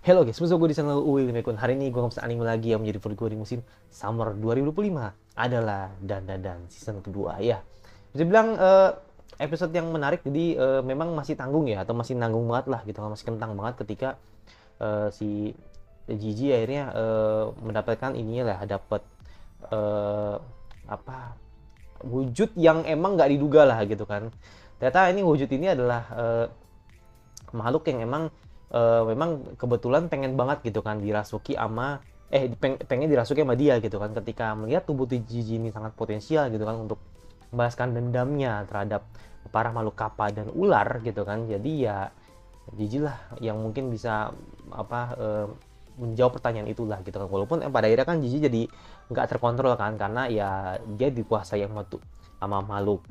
Hello guys, bersama gue di channel Uwi Limekun. Hari ini gue ngebahas anime lagi yang menjadi favorit gue di musim Summer 2025 adalah Dan season kedua ya. Bisa bilang episode yang menarik, jadi memang masih tanggung ya, atau masih nanggung banget lah gitu, masih kentang banget ketika si Gigi akhirnya mendapatkan ininya lah, dapat eh, apa wujud yang emang nggak diduga lah gitu kan. Ternyata ini wujud ini adalah makhluk yang emang memang kebetulan pengen banget gitu kan dirasuki sama pengen dirasuki sama dia gitu kan, ketika melihat tubuh Jiji ini sangat potensial gitu kan untuk membalaskan dendamnya terhadap para makhluk kapal dan ular gitu kan. Jadi ya Jiji lah yang mungkin bisa menjawab pertanyaan itulah gitu kan, walaupun pada akhirnya kan Jiji jadi nggak terkontrol kan, karena ya dia dikuasai sama makhluk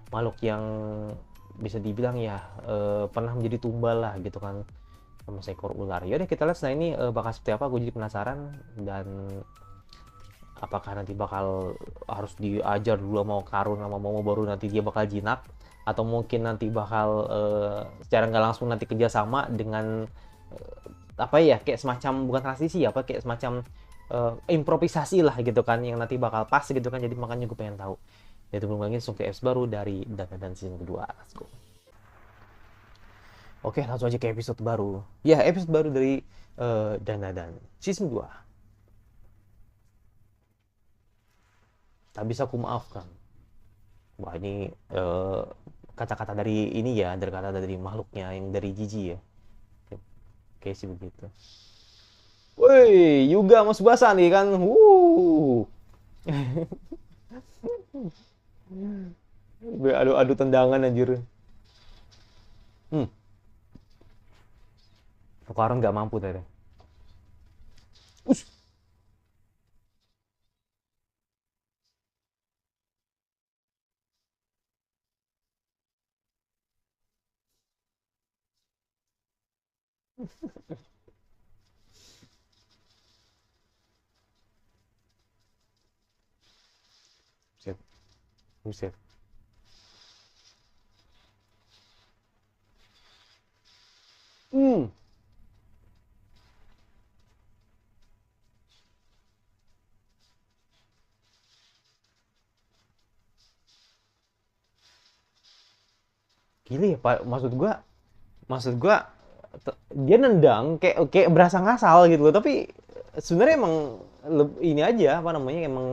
makhluk yang bisa dibilang ya pernah menjadi tumbal lah gitu kan, sama seekor ular. Yaudah kita lihat setelah ini bakal seperti apa. Gue jadi penasaran, dan apakah nanti bakal harus diajar dulu sama Karun sama Momo baru nanti dia bakal jinak, atau mungkin nanti bakal secara nggak langsung nanti kerjasama dengan kayak semacam, bukan transisi ya, kayak semacam improvisasi lah gitu kan, yang nanti bakal pas gitu kan. Jadi makanya gue pengen tahu. Itu belum lagi langsung ke episode baru dari Dan season kedua. Let's go. Oke, langsung aja ke episode baru. Ya, episode baru dari Dan season 2. Tak bisa aku maafkan. Wah, ini kata-kata dari ini ya, dari kata dari makhluknya yang dari Gigi ya. Oke sih begitu. Woi, Yuga Mas Basa nih kan. Adu tendangan anjir. Hmm, sekarang nggak mampu tadi. Us. Buset, buset. Hmm, gila ya, Pak. Maksud gua dia nendang kayak kayak berasa ngasal gitu loh, tapi sebenarnya emang ini aja apa namanya, emang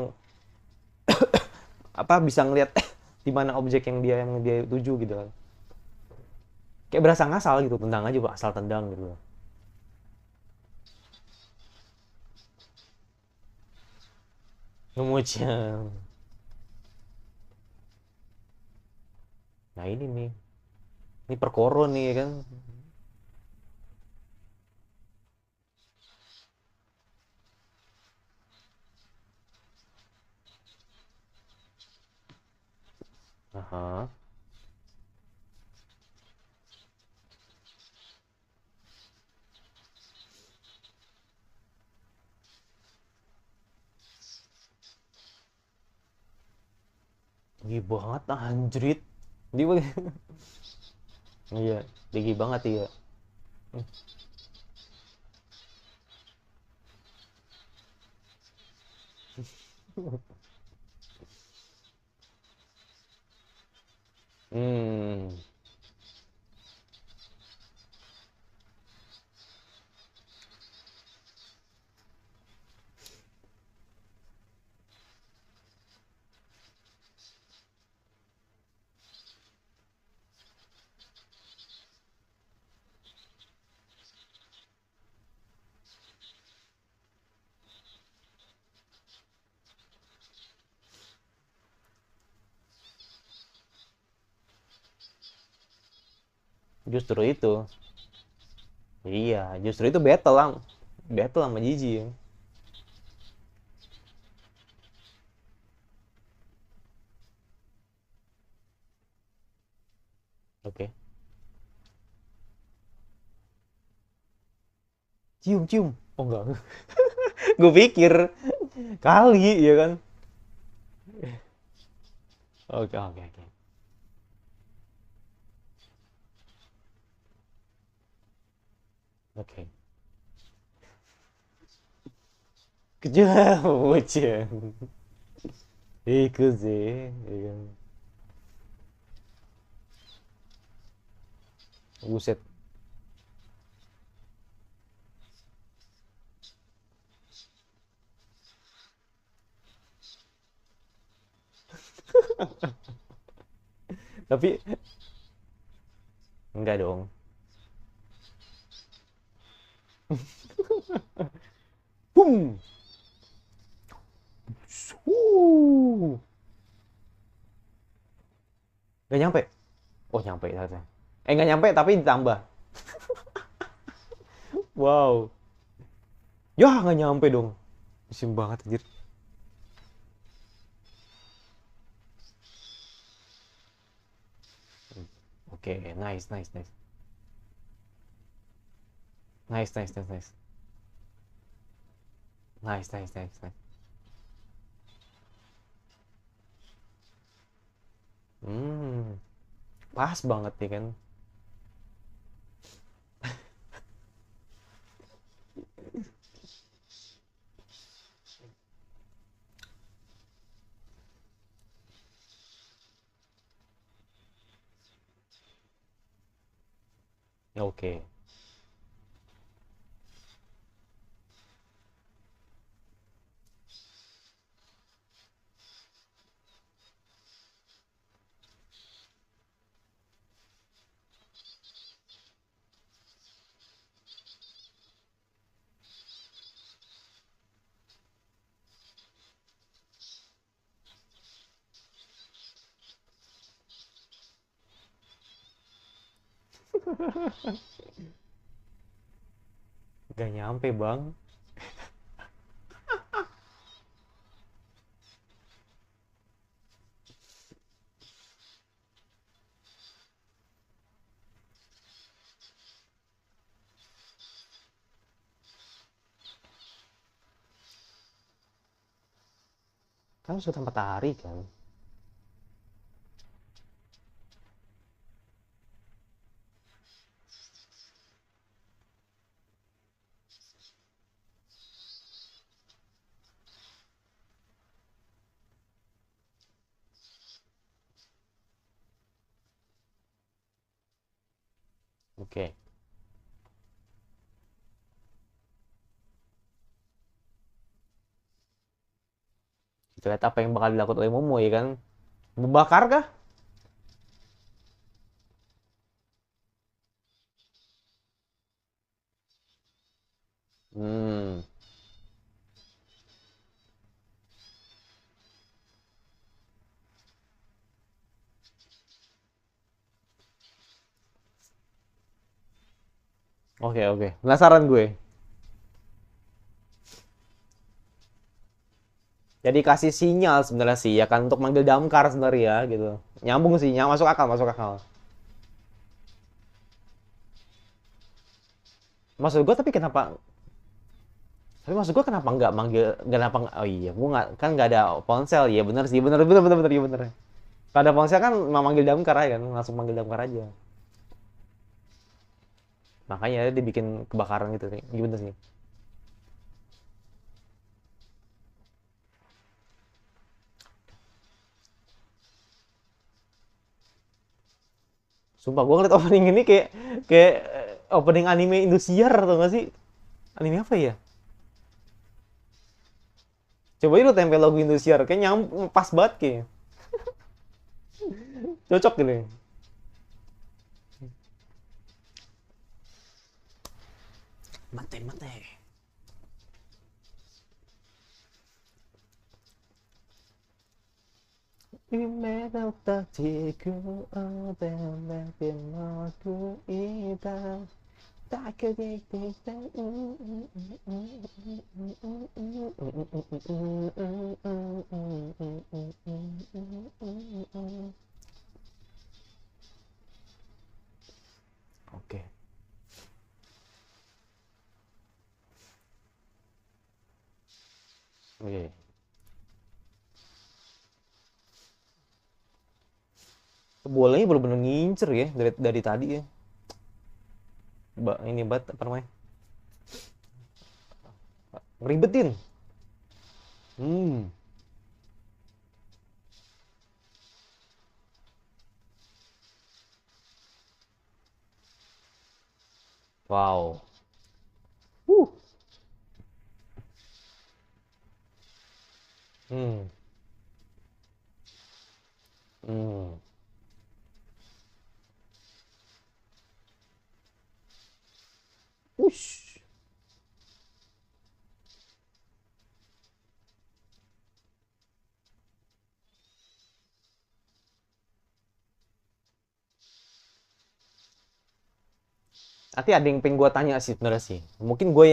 bisa ngelihat di mana objek yang dia tuju gitu kan. Kayak berasa ngasal gitu, tendang aja asal tendang gitu loh. Ngemucnya. Nah ini perkoro nih kan. Aha. Tinggi banget anjrit. Dia iya, tinggi banget iya. Hmm. Justru itu. Iya, justru itu battle sama Gigi ya. Oke. Cium. Oh enggak. Gue pikir kali ya kan. Oke. Oke. Kejauh, bocah. Ikut sih, iya kan. Buset. Tapi enggak dong. Bum. Wuh. Nggak nyampe. Oh, nyampe ternyata. Nggak nyampe tapi ditambah. Wow. Ya, nggak nyampe dong. Musim banget anjir. Oke, nice, nice, nice. Nice, nice, nice, nice. Nice, nice, nice, nice. Hmm, pas banget nih kan. Oke. Gak nyampe, Bang. Kan sudah matahari kan. Oke. Kita lihat apa yang bakal dilakukan oleh Momo ya kan. Membakar kah? Hmm. Oke, oke. Penasaran gue. Jadi kasih sinyal sebenarnya sih ya kan untuk manggil damkar sebenarnya ya gitu. Nyambung sih, masuk akal, masuk akal. Maksud gue tapi kenapa maksud gue kenapa nggak manggil kenapa oh iya gue nggak kan nggak ada ponsel ya bener sih bener bener bener bener ya bener. Kalau ada ponsel kan mau manggil damkar aja kan langsung manggil damkar aja. Makanya dibikin kebakaran gitu sih. Gimana sih? Sumpah gue ngeliat opening ini kayak kayak opening anime Indosiar atau nggak sih? Anime apa ya? Coba lu tempel logo Indosiar, kayak pas banget kayak. Cocok gitu. Mate mate. Imedan tatiku oben aku ita tak Oke. Oke. Bolanya bener-bener ngincer ya dari tadi ya. Ini bat apa namanya? ngeribetin. Hmm. Wow. Uh. Hmm. Hmm. Ush. Nanti ada yang pengen gue tanya sih sebenarnya sih. Mungkin gue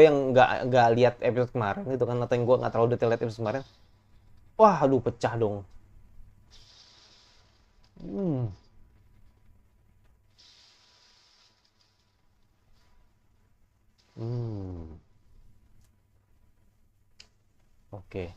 yang nggak lihat episode kemarin gitu kan, atau yang gue nggak terlalu detail lihat episode kemarin. Wah, aduh pecah dong. Hmm. Hmm. Oke.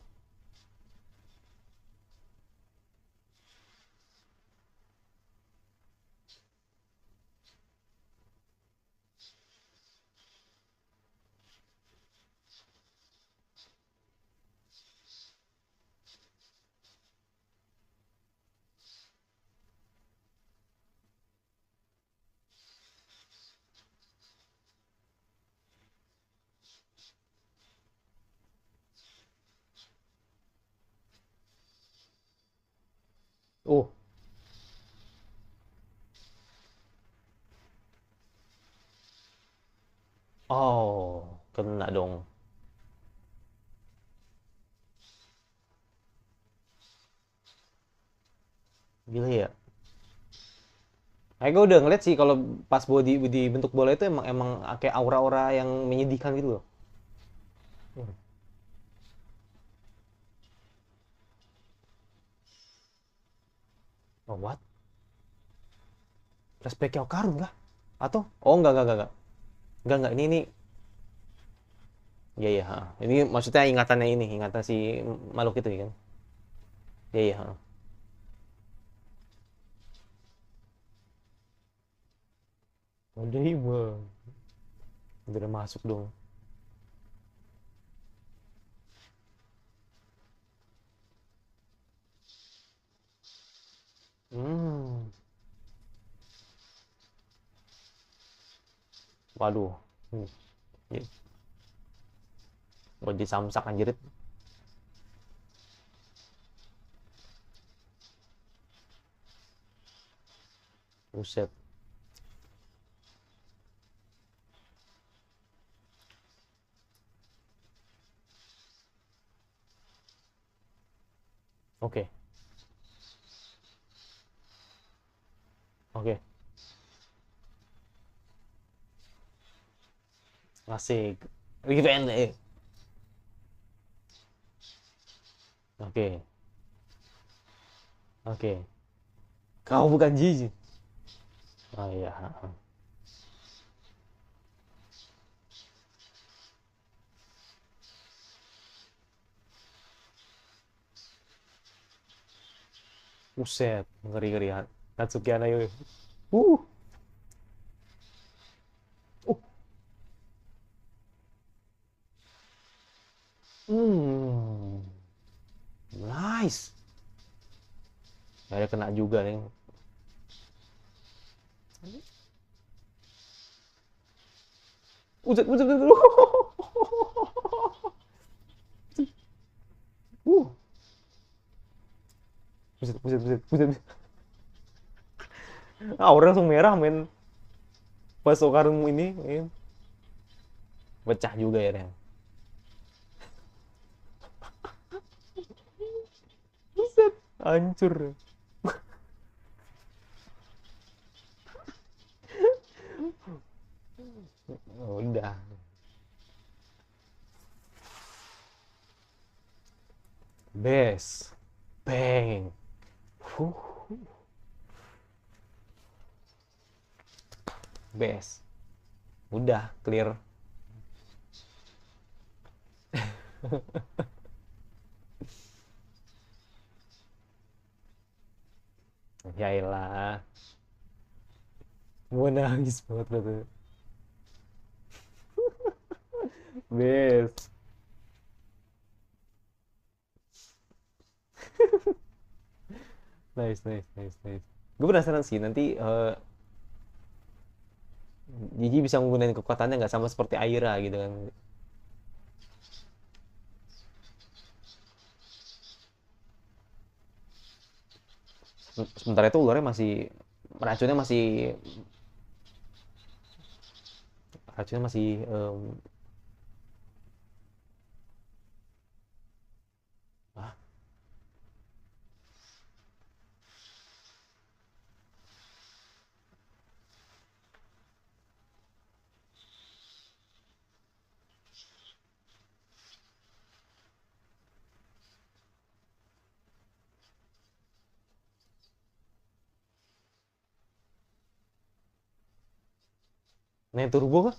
Oh. Oh, kena dong. Gila ya. Gue udah ngeliat sih kalau pas body di bentuk bola itu emang emang kayak aura-aura yang menyedihkan gitu loh. Hmm. Oh, what? Flashback Okarun kah? Atau? Oh, enggak. Enggak. Ini iya, iya. Ha. Ini maksudnya ingatannya ini, ingatan si makhluk itu kan? Iya, iya. Ha. Udah mah. Udah masuk dong. Hmm. Waduh. Hmm. Ya, buat disamsak anjir. Buset. Oke. Oke. Asik. Revenge. Oke. Oke. Kau bukan Jiji. Oh iya. Ha. Buset. Ngeri-ngeri. Natsuki Hanayo. Uh. Uh. Hmm. Nice. Ada kena juga nih. Buset, buset, buset. Uh. Buset. Ah, orang langsung merah, men. Pas Sokarung ini, pecah juga ya, Ren. Buset, hancur. Oh, udah. Best. Bang. Huh. Best. Udah, clear. Ya elah. Mau nangis banget tuh. Best. Nice, nice, nice, nice. Gue penasaran sih nanti Gigi bisa menggunakan kekuatannya nggak sama seperti Aira gitu kan. Sementara itu ularnya masih racunnya masih racunnya masih ah, nah turbo kah?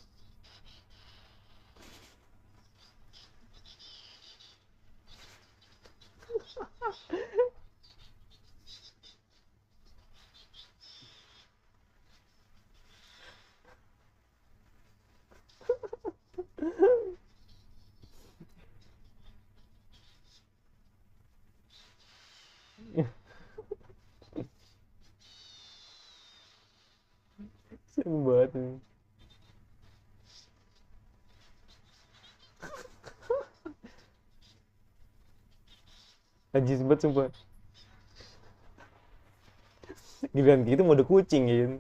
Seru banget nih. Najis banget sumpah. Diganti itu mode kucing gitu.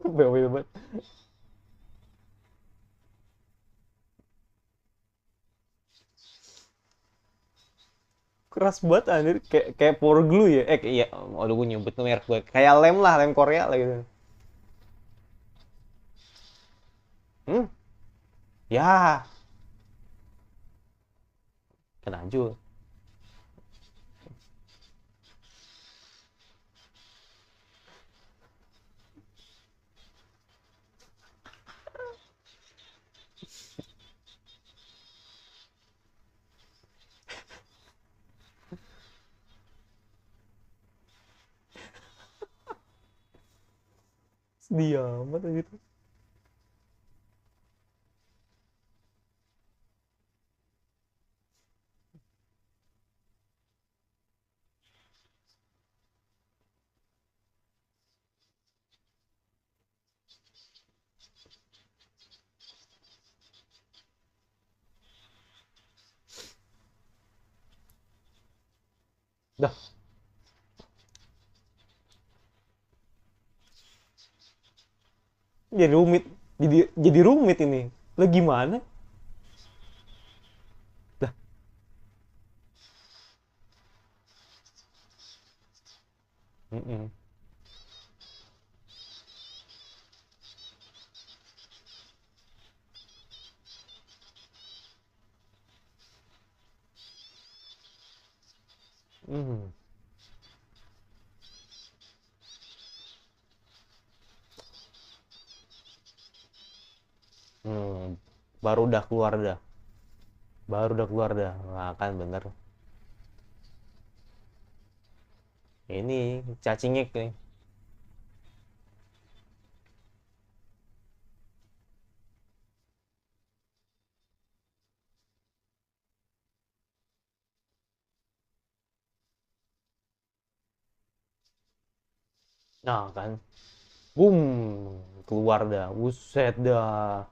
Bawel banget. Keras banget anjir, kayak power glue ya. Iya, aduh gue nyebut merek gue. Kayak lem lah, lem Korea lah gitu. Hmm? Ya, kena aja. Sedih amat gitu. Dah, jadi rumit. Jadi rumit ini. Lah gimana? Dah, mm-mm. Hmm. Hmm. Baru udah keluar dah. Baru udah keluar dah. Nah, kan bener. Ini cacingnya nih. Nah, kan. Boom. Keluar dah. Buset dah.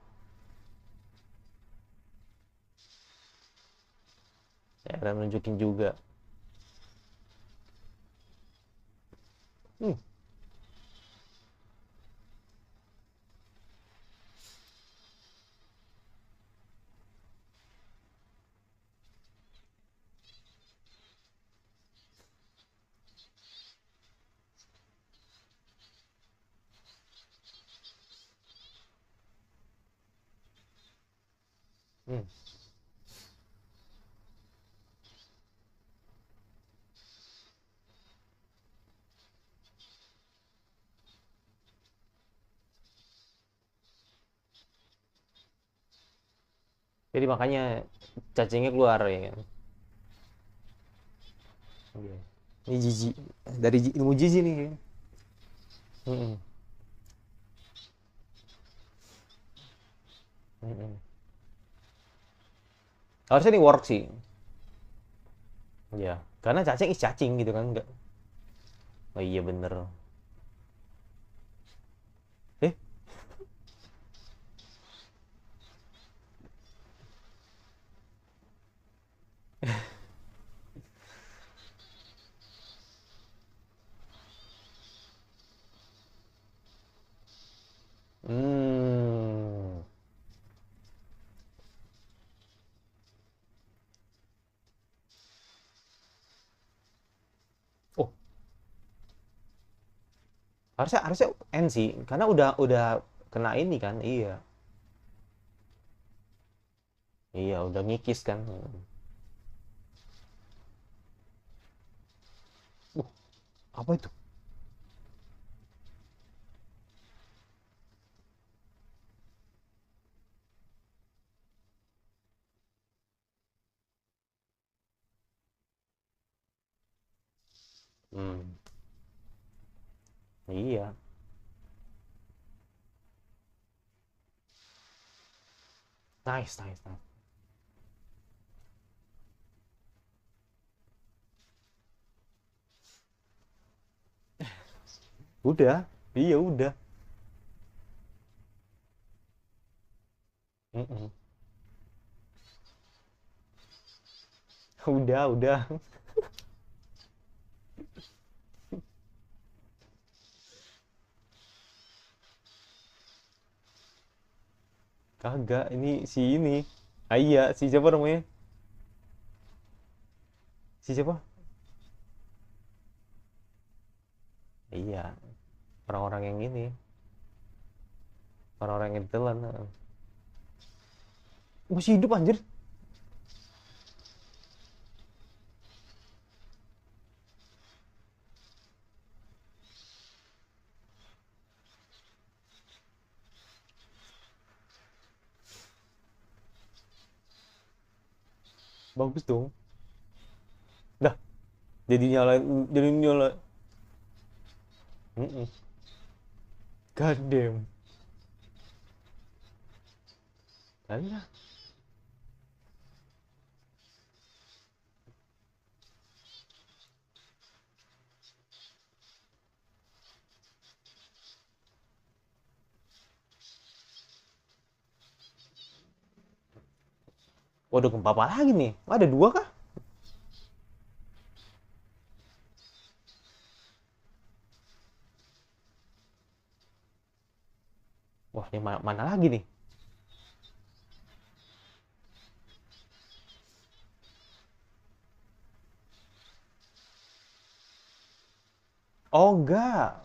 Saya akan nunjukin juga. Hmm. Hmm. Jadi makanya cacingnya keluar ya kan. Iya. Ini jijik dari ilmu jijik nih kayaknya. Mm-mm. Mm-mm. Harusnya ini work sih. Ya, karena cacing is cacing gitu kan, enggak. Oh iya bener. Eh, hmm. Oh, harusnya harusnya N sih, karena udah kena ini kan, iya. Iya, udah ngikis kan. Uh, apa itu? Hmm. Iya. Nice, nice, nice. Udah. Iya, udah. Mm-mm. Udah. Kagak, ini si ini. Ah, iya, si siapa namanya? Si siapa? Iya, orang-orang yang ini, orang-orang yang ditelan. Masih hidup anjir. Bagus dong. Dah, jadi nyala. Mm-mm. God damn. Kalian. Waduh, gempa apa lagi nih? Ada dua kah? Wah, ini mana lagi nih? Oh enggak,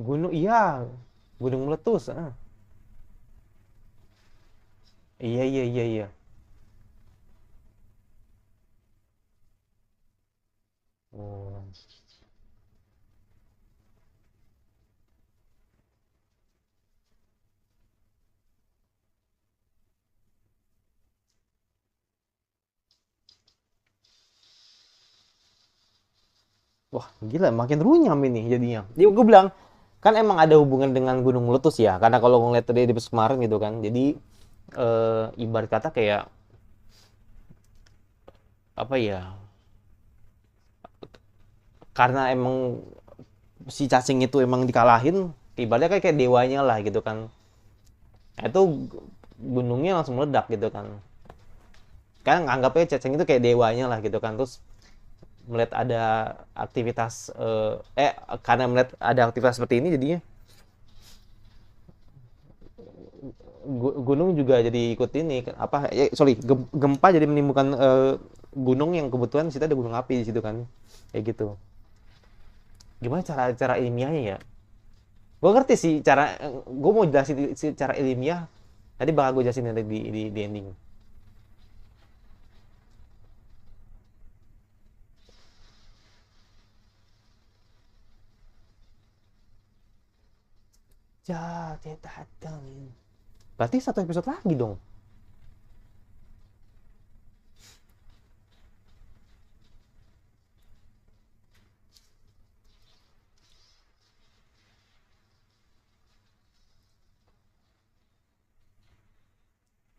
gunung iya, gunung meletus. Ah. Iya. Oh. Wah, gila, makin runyam ini jadinya. Jadi gue bilang, kan emang ada hubungan dengan gunung meletus ya. Karena kalau ngeliat tadi di kemarin gitu kan. Jadi ibarat kata kayak apa ya? Karena emang si cacing itu emang dikalahin, ibaratnya kayak dewanya lah gitu kan. Nah, itu gunungnya langsung meledak gitu kan. Kan anggapnya cacing itu kayak dewanya lah gitu kan. Terus melihat ada aktivitas karena melihat ada aktivitas seperti ini jadinya gunung juga jadi ikut ini apa sorry gempa jadi menimbulkan gunung yang kebetulan di situ ada gunung api di situ kan kayak gitu. Gimana cara cara ilmiahnya ya? Gue ngerti sih cara, gue mau jelasin cara ilmiah tadi bakal gue jelasin nanti di ending. Ya, tidak ada. Berarti satu episode lagi dong.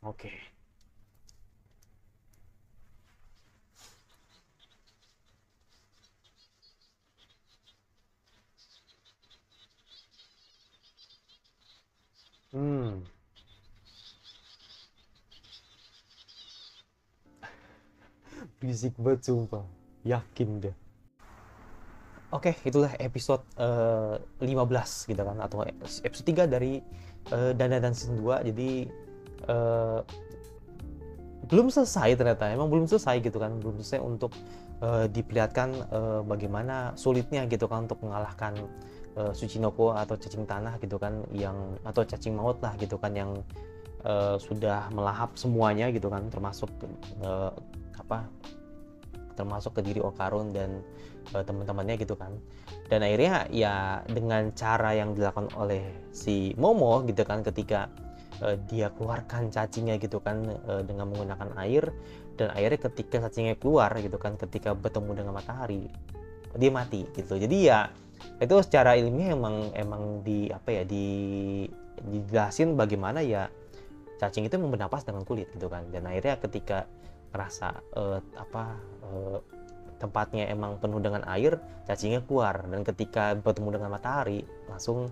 Oke. Hmm, berisik banget sumpah. Yakin deh. Oke, itulah episode 15 gitu kan, atau episode 3 dari Dandadan Season 2. Jadi eh, belum selesai ternyata, emang belum selesai gitu kan, belum selesai untuk diperlihatkan bagaimana sulitnya gitu kan untuk mengalahkan Tsuchinoko atau cacing tanah gitu kan, yang atau cacing maut lah gitu kan, yang sudah melahap semuanya gitu kan, termasuk eh, apa termasuk ke diri Okarun dan teman-temannya gitu kan. Dan akhirnya ya dengan cara yang dilakukan oleh si Momo gitu kan, ketika dia keluarkan cacingnya gitu kan dengan menggunakan air, dan akhirnya ketika cacingnya keluar gitu kan, ketika bertemu dengan matahari dia mati gitu. Jadi ya itu secara ilmiah emang di apa ya, dijelasin bagaimana ya cacing itu memang bernapas dengan kulit gitu kan. Dan akhirnya ketika ngerasa tempatnya emang penuh dengan air, cacingnya keluar, dan ketika bertemu dengan matahari langsung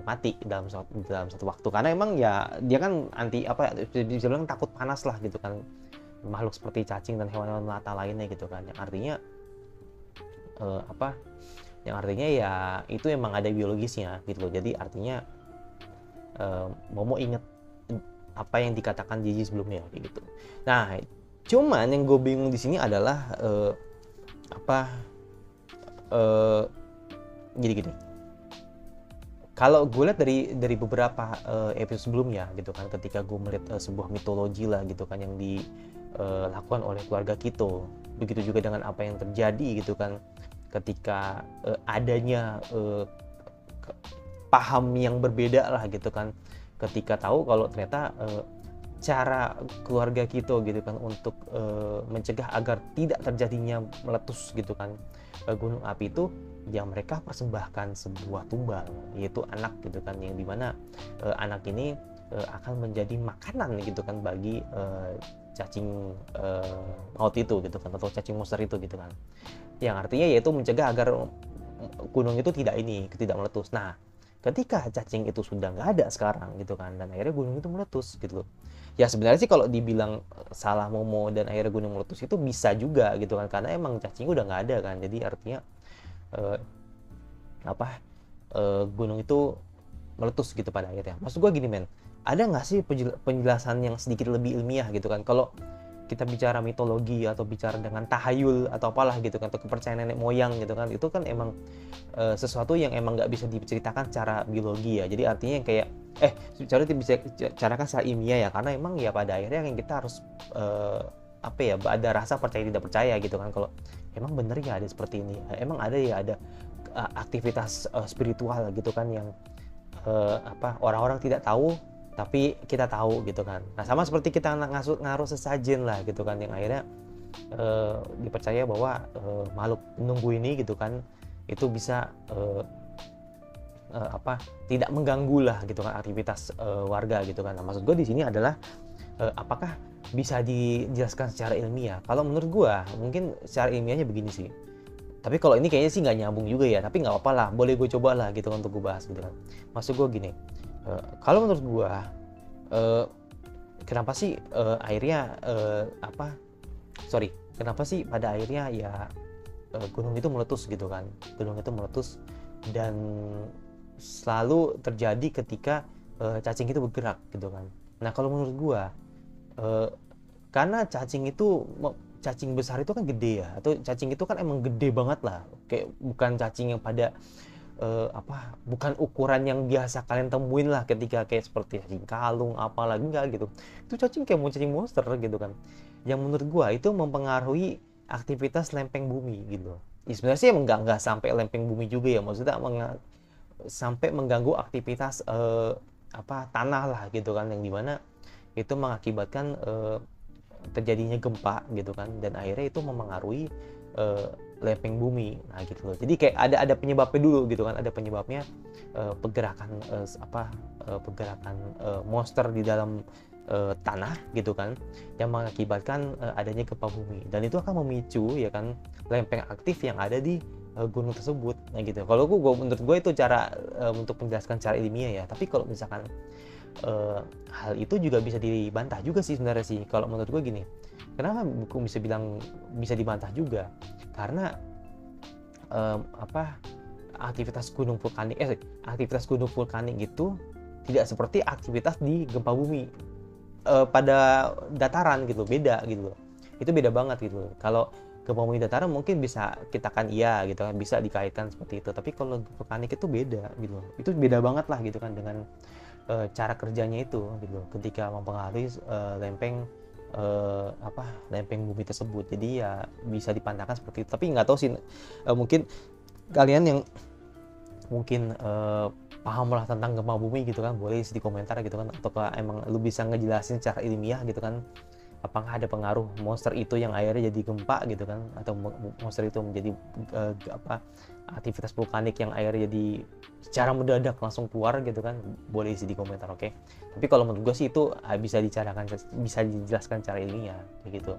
mati dalam satu waktu, karena emang ya dia kan bisa bilang takut panas lah gitu kan, makhluk seperti cacing dan hewan-hewan melata lainnya gitu kan, yang artinya eh, apa yang artinya ya itu emang ada biologisnya gitu loh. Jadi artinya Momo inget apa yang dikatakan Gigi sebelumnya gitu. Nah, cuman yang gue bingung di sini adalah apa gini-gini. Kalau gue lihat dari beberapa episode sebelumnya gitu kan, ketika gue melihat sebuah mitologi lah gitu kan yang dilakukan oleh keluarga Kito, begitu juga dengan apa yang terjadi gitu kan, ketika adanya paham yang berbeda lah gitu kan, ketika tahu kalau ternyata cara keluarga kita gitu kan untuk mencegah agar tidak terjadinya meletus gitu kan gunung api itu, yang mereka persembahkan sebuah tumbal, yaitu anak gitu kan, yang dimana anak ini akan menjadi makanan gitu kan bagi cacing maut itu gitu kan, atau cacing monster itu gitu kan, yang artinya yaitu mencegah agar gunung itu tidak meletus. Nah, ketika cacing itu sudah nggak ada sekarang gitu kan, dan akhirnya gunung itu meletus gitu loh. Ya sebenarnya sih kalau dibilang salah Momo dan akhirnya gunung meletus itu bisa juga gitu kan, karena emang cacing udah nggak ada kan. Jadi artinya eh, gunung itu meletus gitu pada akhirnya. Maksud gue gini men, ada nggak sih penjelasan yang sedikit lebih ilmiah gitu kan, kalau kita bicara mitologi atau bicara dengan tahayul atau apalah gitu kan, atau kepercayaan nenek moyang gitu kan, itu kan emang sesuatu yang emang nggak bisa diceritakan secara biologi ya. Jadi artinya yang kayak secara bisa carakan secara ilmiah ya, karena emang ya pada akhirnya yang kita harus ada rasa percaya tidak percaya gitu kan, kalau emang bener ya ada seperti ini, emang ada ya ada aktivitas spiritual gitu kan, yang orang-orang tidak tahu tapi kita tahu gitu kan. Nah sama seperti kita ngaruh sesajen lah gitu kan, yang akhirnya dipercaya bahwa makhluk menunggu ini gitu kan itu bisa tidak mengganggu lah gitu kan aktivitas warga gitu kan. Nah maksud gue di sini adalah apakah bisa dijelaskan secara ilmiah? Kalau menurut gue mungkin secara ilmiahnya begini sih. Tapi kalau ini kayaknya sih nggak nyambung juga ya, tapi nggak apa-apa lah, boleh gue coba lah gitu kan untuk gue bahas gitu kan. Maksud gue gini, kalau menurut gue kenapa sih akhirnya kenapa sih pada akhirnya ya gunung itu meletus gitu kan, gunung itu meletus, dan selalu terjadi ketika cacing itu bergerak gitu kan. Nah kalau menurut gue karena cacing besar itu kan gede ya, atau cacing itu kan emang gede banget lah, kayak bukan cacing yang pada bukan ukuran yang biasa kalian temuin lah, ketika kayak seperti cacing kalung apalagi enggak gitu. Itu cacing kayak mau cacing monster gitu kan, yang menurut gua itu mempengaruhi aktivitas lempeng bumi gitu. Ya, sebenarnya sih emang nggak sampai lempeng bumi juga ya, maksudnya sampai mengganggu aktivitas tanah lah gitu kan, yang dimana itu mengakibatkan terjadinya gempa gitu kan, dan akhirnya itu mempengaruhi lempeng bumi. Nah gitu loh. Jadi kayak ada penyebabnya dulu gitu kan, ada penyebabnya pergerakan pergerakan monster di dalam tanah gitu kan, yang mengakibatkan adanya gempa bumi, dan itu akan memicu ya kan lempeng aktif yang ada di gunung tersebut. Nah gitu. Kalau menurut gue itu cara untuk menjelaskan cara ilmiah ya. Tapi kalau misalkan hal itu juga bisa dibantah juga sih sebenarnya sih. Kalau menurut gue gini, kenapa buku bisa bilang bisa dibantah juga? Karena aktivitas gunung vulkanik itu tidak seperti aktivitas di gempa bumi pada dataran gitu, beda gitu loh. Itu beda banget gitu loh. Kalau gempa bumi dataran mungkin bisa kita kan iya gitu kan, bisa dikaitkan seperti itu. Tapi kalau vulkanik itu beda gitu loh. Itu beda banget lah gitu kan dengan cara kerjanya itu gitu loh, ketika mempengaruhi lempeng bumi tersebut. Jadi ya bisa dipandangkan seperti itu. Tapi nggak tahu sih, mungkin kalian yang mungkin paham lah tentang gempa bumi gitu kan, boleh isi di komentar gitu kan, ataukah emang lu bisa ngejelasin secara ilmiah gitu kan, apakah ada pengaruh monster itu yang akhirnya jadi gempa gitu kan, atau monster itu menjadi aktivitas vulkanik yang akhirnya jadi secara mendadak langsung keluar gitu kan. Boleh isi di komentar, oke? Tapi kalau menurut gue sih itu bisa dijelaskan secara ilmiah kayak gitu.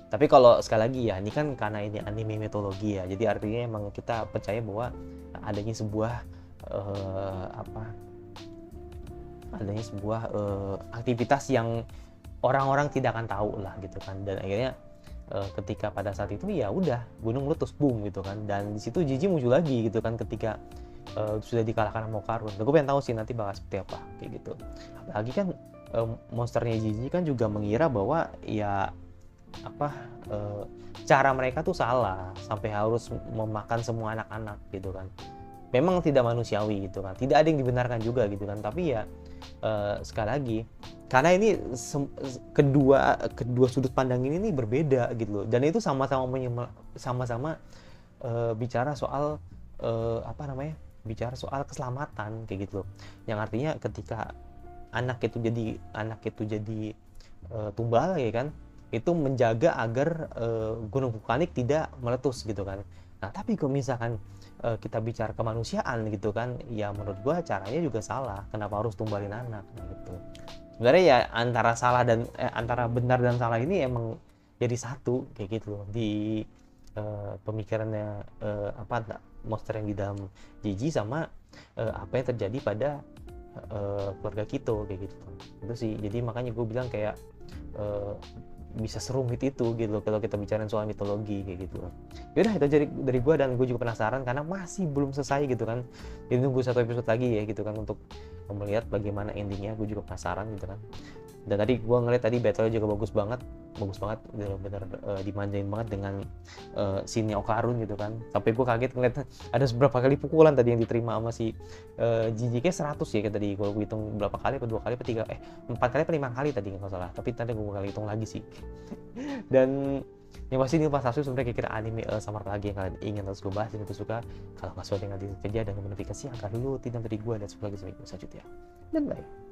Tapi kalau sekali lagi ya, ini kan karena ini anime mitologi ya, jadi artinya emang kita percaya bahwa adanya sebuah aktivitas yang orang-orang tidak akan tahu lah gitu kan. Dan akhirnya ketika pada saat itu ya udah gunung meletus boom gitu kan, dan di situ Jiji muncul lagi gitu kan ketika sudah dikalahkan sama Karun. Gue pengen tahu sih nanti bakal seperti apa kayak gitu. Apalagi kan monsternya Jiji kan juga mengira bahwa ya cara mereka tuh salah sampai harus memakan semua anak-anak gitu kan. Memang tidak manusiawi gitu kan, tidak ada yang dibenarkan juga gitu kan. Tapi ya sekali lagi, karena ini kedua sudut pandang ini berbeda gitu loh, dan itu sama-sama bicara soal bicara soal keselamatan kayak gitu loh. Yang artinya ketika anak itu jadi tumbal ya kan, itu menjaga agar gunung vulkanik tidak meletus gitu kan. Nah tapi kalau misalkan kita bicara kemanusiaan gitu kan, ya menurut gua caranya juga salah. Kenapa harus tumbalin anak gitu? Sebenarnya ya antara benar dan salah ini emang jadi satu kayak gitu loh di pemikirannya monster yang di dalam Jiji sama apa yang terjadi pada keluarga Kito kayak gitu. Itu sih. Jadi makanya gue bilang kayak bisa serumit itu gitu loh kalau kita bicarain soal mitologi kayak gitu. Yaudah itu dari gue, dan gue juga penasaran karena masih belum selesai gitu kan. Jadi nunggu satu episode lagi ya gitu kan untuk melihat bagaimana endingnya. Gue juga penasaran gitu kan. Dan tadi gue ngeliat tadi battle juga bagus banget, bener-bener dimanjain banget dengan scene-nya Okarun gitu kan. Sampai gue kaget ngeliat ada beberapa kali pukulan tadi yang diterima sama si Jiji, kayak 100 ya kayak tadi. Gue hitung berapa kali, 2 kali, 4 kali, 5 kali tadi nggak salah. Tapi tadi gue kali hitung lagi sih. Dan yang pasti ini pas Asus sebenarnya kira anime Summer lagi yang kalian ingin terus gue bahas, dan itu suka. Kalau nggak suka tinggal di kerja dan notifikasi agar dulu tidak dari gue, dan semoga lagi sampai selanjutnya. Dan bye.